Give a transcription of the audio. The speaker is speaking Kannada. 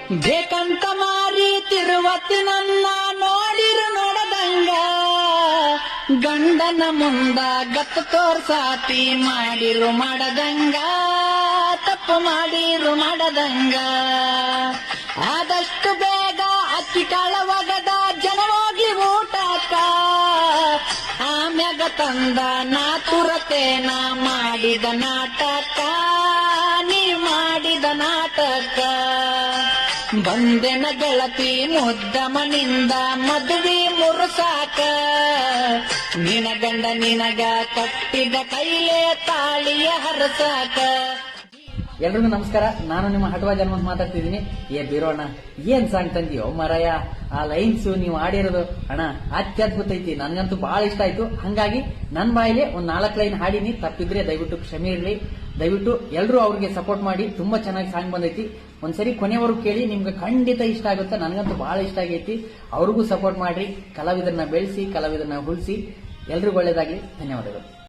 ಬೇಕಂತ ಮಾರಿ ತಿರುವತ್ತಿ ನನ್ನ ನೋಡಿರು ನೋಡದಂಗ ಗಂಡನ ಮುಂದ ಗತ್ತು ತೋರ್ಸಾತಿ ಮಾಡಿರು ಮಾಡದಂಗ ತಪ್ಪು ಮಾಡಿರು ಮಾಡದಂಗ ಆದಷ್ಟು ಬೇಗ ಅಕ್ಕಿ ಕಾಳ ಒಗದ ಜನ ಹೋಗ್ಲಿ ಊಟಕ್ಕ ಆಮ್ಯಾಗ ತಂದ ನಾ ತುರತೇನ ಮಾಡಿದ ನಾಟಕ ನೀ ಮಾಡಿದ ನಾಟಕ ಬಂದೆನ ಗೆಳತಿ ಮುದ್ದ ಮನಿಂದ ಮದುವೆ ಮುರುಸಾಕ ನಿನ ಗಂಡ ನಿನಗ ಕಟ್ಟಿದ ಕೈಲೇ ತಾಳಿಯ ಹರಸಾಕ. ಎಲ್ರಿಗೂ ನಮಸ್ಕಾರ. ನಾನು ನಿಮ್ಮ ಹಟವಾ ಜನ್ಮ ಮಾತಾಡ್ತಿದ್ದೀನಿ. ಬೀರೋಣ ಏನ್ ಸಾಂಗ್ ತಂದಿಯೋ ಮರಯ, ಆ ಲೈನ್ಸ್ ನೀವು ಆಡಿರೋದು ಅಣ್ಣ ಅತ್ಯದ್ಭುತ ಐತಿ. ನನ್ಗಂತೂ ಬಹಳ ಇಷ್ಟ ಆಯ್ತು. ಹಂಗಾಗಿ ನನ್ ಬಾಯಿಲೆ ಒಂದ್ 4 ಲೈನ್ ಹಾಡಿನಿ. ತಪ್ಪಿದ್ರೆ ದಯವಿಟ್ಟು ಕ್ಷಮೆ ಇರ್ಲಿ. ದಯವಿಟ್ಟು ಎಲ್ರು ಅವ್ರಿಗೆ ಸಪೋರ್ಟ್ ಮಾಡಿ. ತುಂಬಾ ಚೆನ್ನಾಗಿ ಸಾಂಗ್ ಬಂದೈತಿ. ಒಂದ್ಸರಿ ಕೊನೆವರೆಗೂ ಕೇಳಿ, ನಿಮ್ಗೆ ಖಂಡಿತ ಇಷ್ಟ ಆಗುತ್ತೆ. ನನ್ಗಂತೂ ಬಹಳ ಇಷ್ಟ ಆಗೈತಿ. ಅವ್ರಿಗೂ ಸಪೋರ್ಟ್ ಮಾಡ್ರಿ. ಕಲಾವಿದರನ್ನ ಬೆಳೆಸಿ, ಕಲಾವಿದರನ್ನ ಉಳಿಸಿ. ಎಲ್ರಿಗೂ ಒಳ್ಳೇದಾಗ್ಲಿ. ಧನ್ಯವಾದಗಳು.